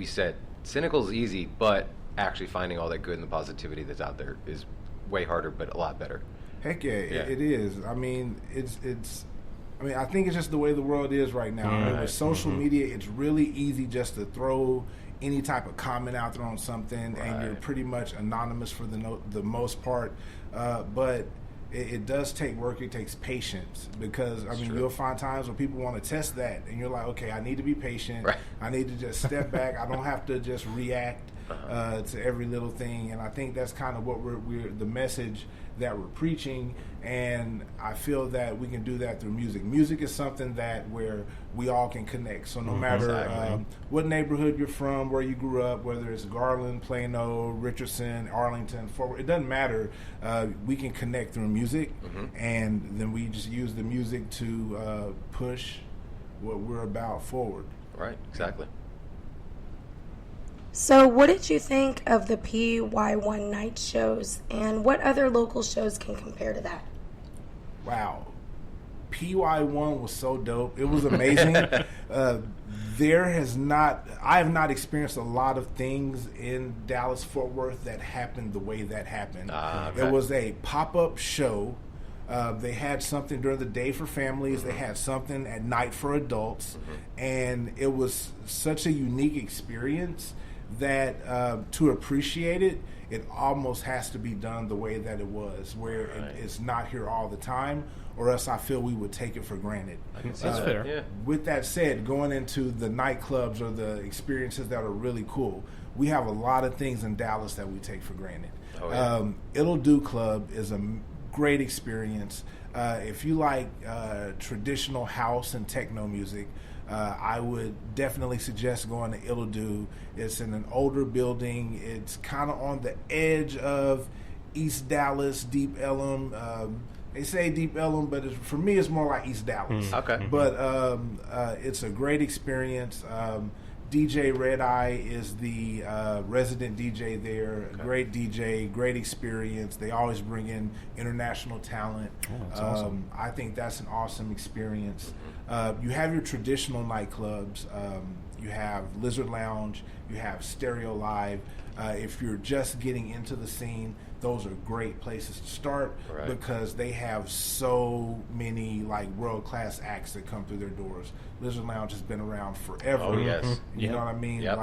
we said, cynical is easy, but actually finding all that good and the positivity that's out there is way harder, but a lot better. Heck yeah, it is. I mean, I think it's just the way the world is right now. I mean, with social media, it's really easy just to throw any type of comment out there on something, and you're pretty much anonymous for the most part. But it does take work. It takes patience, because you'll find times when people want to test that, and you're like, okay, I need to be patient. Right. I need to just step back. I don't have to just react to every little thing. And I think that's kind of what we're the message that we're preaching, and I feel that we can do that through music. Music is something where we all can connect. So no matter what neighborhood you're from, where you grew up, whether it's Garland, Plano, Richardson, Arlington, Fort Worth, it doesn't matter. We can connect through music, and then we just use the music to push what we're about forward. Right, exactly. So what did you think of the PY1 night shows, and what other local shows can compare to that? Wow. PY1 was so dope. It was amazing. I have not experienced a lot of things in Dallas, Fort Worth that happened the way that happened. Okay. It was a pop-up show. They had something during the day for families. They had something at night for adults. And it was such a unique experience that to appreciate it, it almost has to be done the way that it was, where it's not here all the time, or else I feel we would take it for granted. That's fair. Yeah. With that said, going into the nightclubs or the experiences that are really cool, we have a lot of things in Dallas that we take for granted. It'll Do Club is a great experience. If you like traditional house and techno music, I would definitely suggest going to It'll Do. It's in an older building. It's kind of on the edge of East Dallas, Deep Ellum. They say Deep Ellum, but for me, it's more like East Dallas. Okay. But it's a great experience. DJ Red Eye is the resident DJ there. Okay. Great DJ, great experience. They always bring in international talent. Oh, that's awesome. I think that's an awesome experience. You have your traditional nightclubs. You have Lizard Lounge. You have Stereo Live. If you're just getting into the scene, those are great places to start because they have so many world-class acts that come through their doors. Lizard Lounge has been around forever. Oh, yes. You know what I mean? Yep.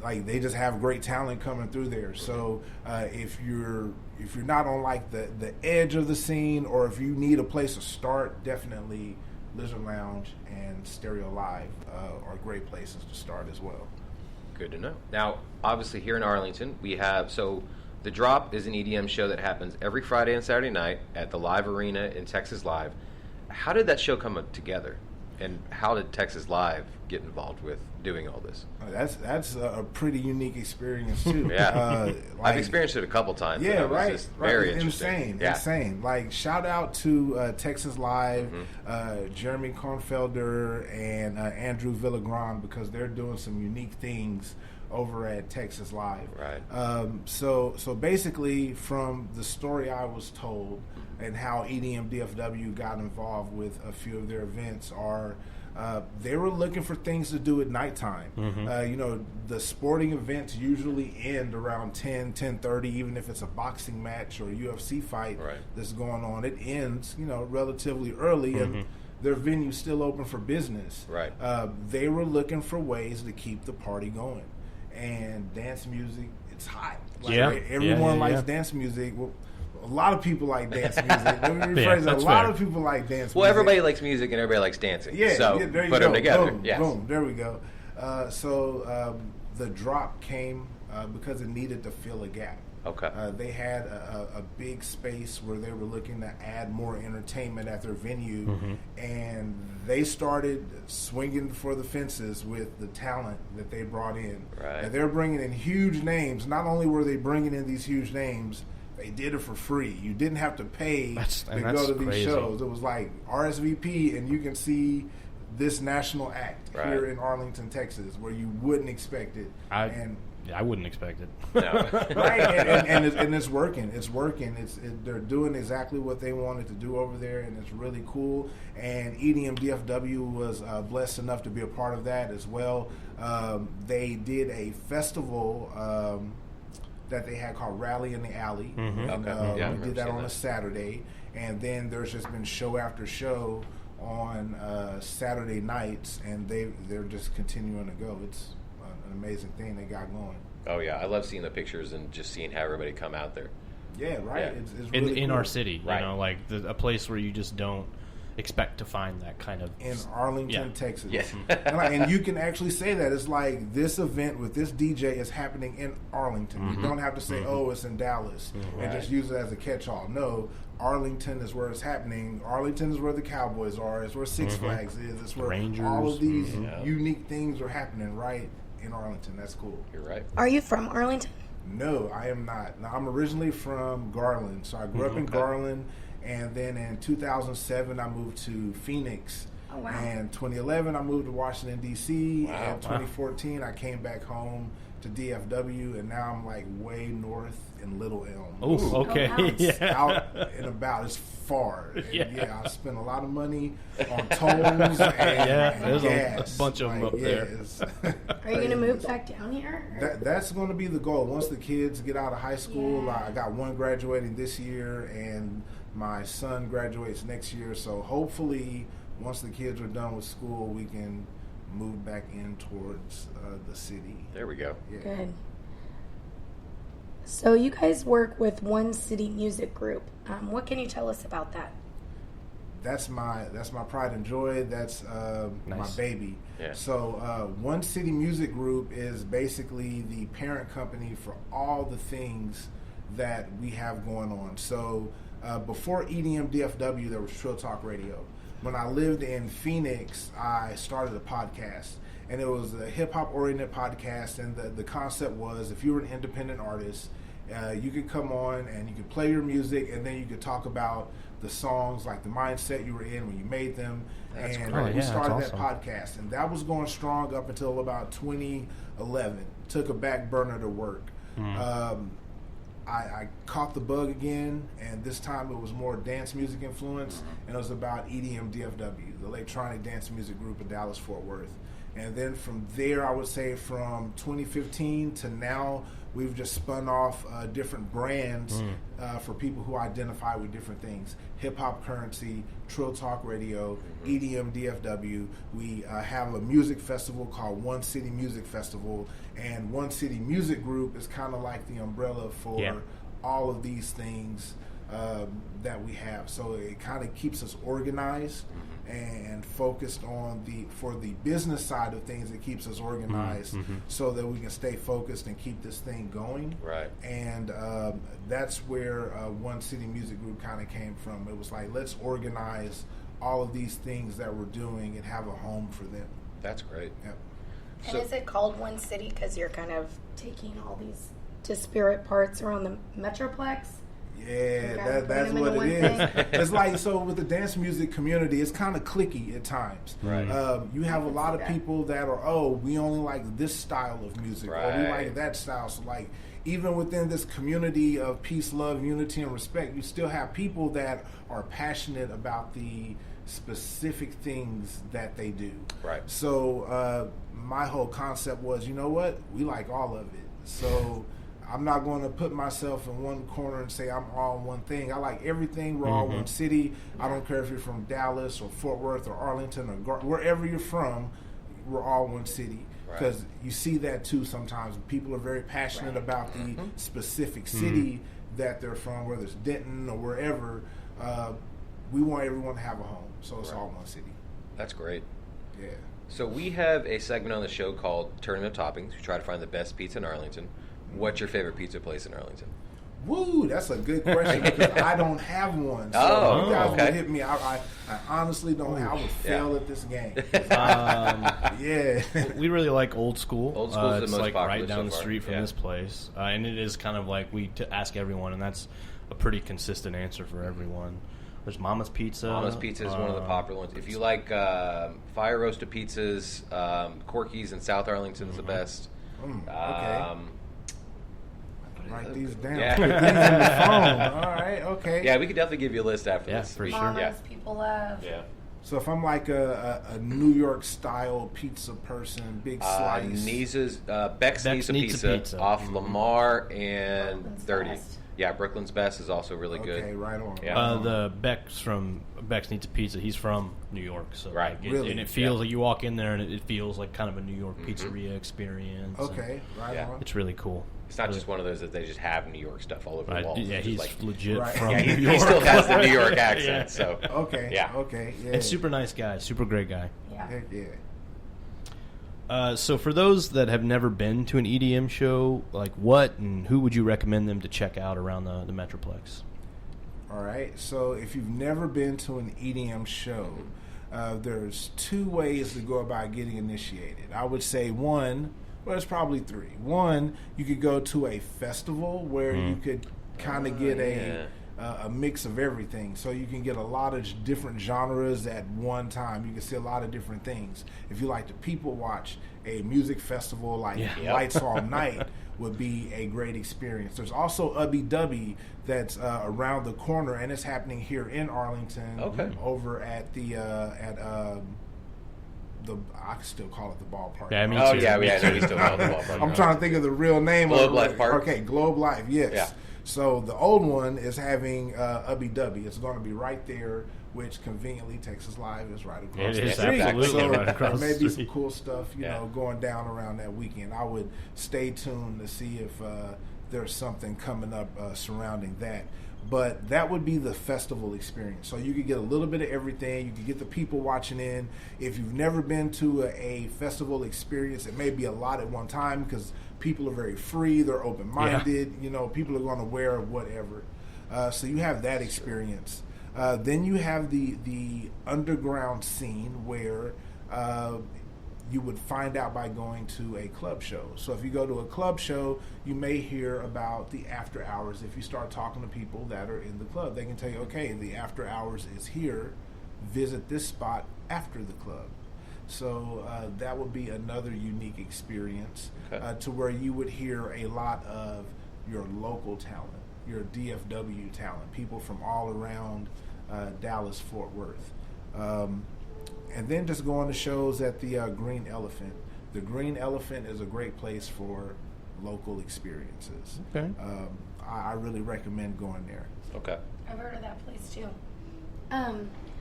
Like they just have great talent coming through there. So if you're not on the edge of the scene, or if you need a place to start, definitely Lizard Lounge and Stereo Live are great places to start as well. Good to know. Now, obviously here in Arlington, we have, The Drop is an EDM show that happens every Friday and Saturday night at the Live Arena in Texas Live. How did that show come together? And how did Texas Live get involved with doing all this? That's a pretty unique experience too. Yeah, I've experienced it a couple times. Yeah, right. Just very interesting. Insane. Shout out to Texas Live, Jeremy Kornfelder and Andrew Villagrán, because they're doing some unique things over at Texas Live. Right. So basically, from the story I was told and how EDM DFW got involved with a few of their events they were looking for things to do at nighttime. The sporting events usually end around 10:30, even if it's a boxing match or a UFC fight that's going on. It ends, relatively early, and their venue's still open for business. Right. They were looking for ways to keep the party going. And dance music, it's hot. Everyone likes dance music. Well, a lot of people like dance music. Let me rephrase that. A lot of people like dance music. Well, everybody likes music and everybody likes dancing. Yeah, so there you put go. them together. Boom, there we go. The Drop came because it needed to fill a gap. Okay. They had a big space where they were looking to add more entertainment at their venue, and they started swinging for the fences with the talent that they brought in. Right. And they're bringing in huge names. Not only were they bringing in these huge names, they did it for free. You didn't have to pay to go to these shows. It was like RSVP, and you can see this national act here in Arlington, Texas, where you wouldn't expect it. I wouldn't expect it. No. Right, and it's working. It's working. They're doing exactly what they wanted to do over there, and it's really cool. And EDM DFW was blessed enough to be a part of that as well. They did a festival that they had called Rally in the Alley. And, we did that on a Saturday, and then there's just been show after show on Saturday nights, and they're just continuing to go. It's an amazing thing they got going. Oh yeah, I love seeing the pictures and just seeing how everybody come out there. Yeah, right. Yeah. It's really in cool. our city, you know, like a place where you just don't expect to find that kind of in Arlington, Texas. Yes. And you can actually say that it's like this event with this DJ is happening in Arlington. You don't have to say, "Oh, it's in Dallas," and just use it as a catch-all. No, Arlington is where it's happening. Arlington is where the Cowboys are. It's where Six Flags is. It's where Rangers. all of these unique things are happening right in Arlington. That's cool. You're right. Are you from Arlington? No, I am not. Now, I'm originally from Garland, so I grew up in Garland, and then in 2007 I moved to Phoenix. Oh, wow. And 2011 I moved to Washington D.C. And 2014 I came back home to DFW, and now I'm like way north in Little Elm. Oh, okay. Out and about. It's far. And I spent a lot of money on tolls and there's gas. a bunch of them up there. Are you going to move back down here? That's going to be the goal. Once the kids get out of high school, I got one graduating this year, and my son graduates next year. So hopefully, once the kids are done with school, we can move back in towards the city. There we go. Yeah. Good. So you guys work with One City Music Group. What can you tell us about that? That's my pride and joy. That's my baby. Yeah. So One City Music Group is basically the parent company for all the things that we have going on. So before EDM DFW, there was Trill Talk Radio. When I lived in Phoenix, I started a podcast. And it was a hip-hop oriented podcast, and the concept was if you were an independent artist, you could come on and you could play your music, and then you could talk about the songs, like the mindset you were in when you made them. That's and great. we started that's that awesome. podcast, and that was going strong up until about 2011. Took a back burner to work. I caught the bug again, and this time it was more dance music influence, and it was about EDM DFW, the electronic dance music group in Dallas-Fort Worth. And then from there, I would say from 2015 to now, we've just spun off different brands for people who identify with different things. Hip Hop Currency, Trill Talk Radio, EDM DFW. We have a music festival called One City Music Festival. And One City Music Group is kind of like the umbrella for all of these things that we have. So it kind of keeps us organized and focused on for the business side of things. It keeps us organized so that we can stay focused and keep this thing going. Right. And that's where One City Music Group kind of came from. It was like, let's organize all of these things that we're doing and have a home for them. That's great. Yep. And is it called One City because you're kind of taking all these disparate parts around the Metroplex? Yeah, that's what it is. It's like, so with the dance music community, it's kind of cliquey at times. Right. You have a lot of people that are, we only like this style of music, or we like that style. So like, even within this community of peace, love, unity, and respect, you still have people that are passionate about the specific things that they do. Right. So my whole concept was, you know what? We like all of it. So I'm not going to put myself in one corner and say I'm all one thing. I like everything. We're all one city. I don't care if you're from Dallas or Fort Worth or Arlington or wherever you're from, we're all one city. Because you see that too sometimes. People are very passionate about the specific city that they're from, whether it's Denton or wherever. We want everyone to have a home. So it's all one city. That's great. Yeah. So we have a segment on the show called Tournament of Toppings. We try to find the best pizza in Arlington. What's your favorite pizza place in Arlington? Woo, that's a good question because I don't have one. So you guys would hit me. I honestly don't. I would fail at this game. We really like Old School. Old School is the it's most like popular right down so the far. street from this place, and it is kind of like we ask everyone, and that's a pretty consistent answer for everyone. There's Mama's Pizza. Mama's Pizza is one of the popular ones. If you like fire roasted pizzas, Corky's in South Arlington is the best. Okay. Write these down. Yeah. Put these in the phone. All right. Okay. Yeah, we could definitely give you a list after Yeah, this. for sure. Mama's people love. Yeah. So if I'm like a New York style pizza person, big slice. Beck's Nisa Pizza off Lamar and Brooklyn's 30. Best. Yeah, Brooklyn's Best is also really good. Okay, right on. Yeah. Right on. The Beck's Needs a Pizza. He's from New York, so Right. Really? and it feels like you walk in there and it feels like kind of a New York pizzeria experience. Okay, right Yeah. on. It's really cool. It's not just one of those that they just have New York stuff all over the walls. Yeah, It's he's just legit Right. from yeah, New he York. still has the New York accent. Yeah. So Okay. Yeah. Okay. Yeah. And super nice guy, super great guy. Yeah. Heck yeah. So for those that have never been to an EDM show, like what and who would you recommend them to check out around the Metroplex? All right. So if you've never been to an EDM show, there's two ways to go about getting initiated. I would say it's probably three. One, you could go to a festival where you could kind of get a mix of everything. So you can get a lot of different genres at one time. You can see a lot of different things. If you like to people watch, a music festival like Lights All Night would be a great experience. There's also Ubby Dubby that's around the corner, and it's happening here in Arlington. Okay. Over at the I can still call it the ballpark. Yeah, me Oh too. yeah, we still call it the ballpark. I'm trying to think of the real name Globe of it. Life Park? Okay, Globe Life, yes. Yeah. So the old one is having Ubby Dubby. It's going to be right there, which conveniently Texas Live is right across It the is street. absolutely So right across there may the be street. some cool stuff, you know, going down around that weekend. I would stay tuned to see if there's something coming up surrounding that. But that would be the festival experience. So you could get a little bit of everything. You could get the people watching in. If you've never been to a festival experience, it may be a lot at one time because people are very free. They're open-minded. You know, people are going to wear whatever. So you have that experience. Then you have the underground scene where you would find out by going to a club show. So if you go to a club show, you may hear about the after hours. If you start talking to people that are in the club, they can tell you, okay, the after hours is here. Visit this spot after the club. So that would be another unique experience to where you would hear a lot of your local talent, your DFW talent, people from all around Dallas, Fort Worth. And then just going to shows at the Green Elephant. The Green Elephant is a great place for local experiences. Okay. I really recommend going there. Okay. I've heard of that place too.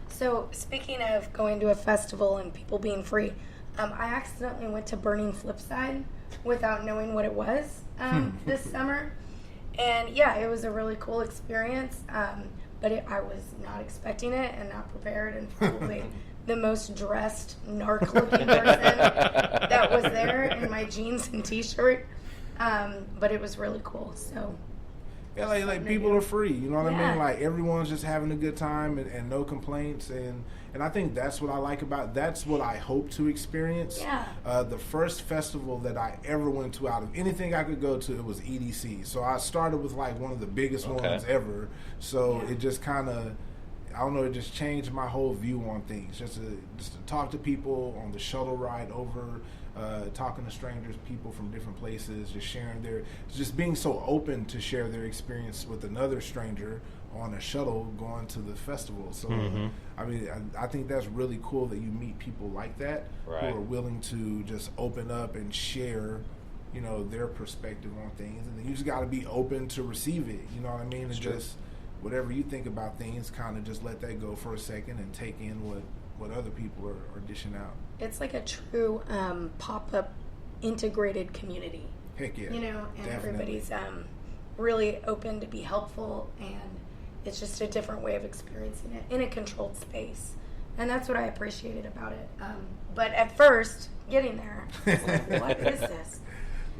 So speaking of going to a festival and people being free, I accidentally went to Burning Flipside without knowing what it was this summer. And yeah, it was a really cool experience, but I was not expecting it and not prepared, and probably the most dressed narc-looking person that was there in my jeans and t-shirt. But it was really cool. So yeah, like people are free. You know what I Yeah. mean? Like everyone's just having a good time and no complaints. And I think that's what I like about. That's what I hope to experience. Yeah. The first festival that I ever went to out of anything I could go to, it was EDC. So I started with like one of the biggest ones ever. So it just kind of, I don't know, it just changed my whole view on things. Just to talk to people on the shuttle ride over, talking to strangers, people from different places, just sharing just being so open to share their experience with another stranger on a shuttle going to the festival. So, I mean, I think that's really cool that you meet people like that who are willing to just open up and share, you know, their perspective on things. And then you just got to be open to receive it. You know what I mean? And just whatever you think about things, kind of just let that go for a second and take in what other people are dishing out. it's like a true pop-up integrated community. Heck yeah. You know, and definitely. everybody's really open to be helpful, and it's just a different way of experiencing it in a controlled space. And that's what I appreciated about it. But at first, getting there, I was like, what is this?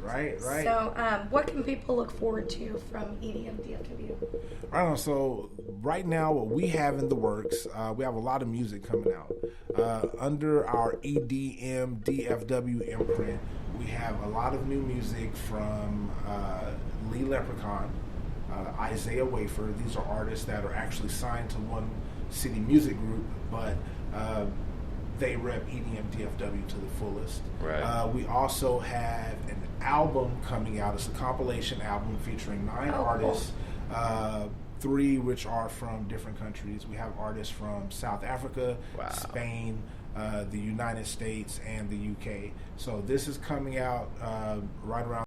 Right. So what can people look forward to from EDM DFW? I don't know. So right now, what we have in the works, we have a lot of music coming out. Under our EDM DFW imprint, we have a lot of new music from Lee Leprechaun, Isaiah Wafer. These are artists that are actually signed to one City Music Group, but they rep EDM DFW to the fullest. Right. We also have an album coming out. It's a compilation album featuring 9 artists, 3 which are from different countries. We have artists from South Africa, Spain, the United States, and the UK. So this is coming out right around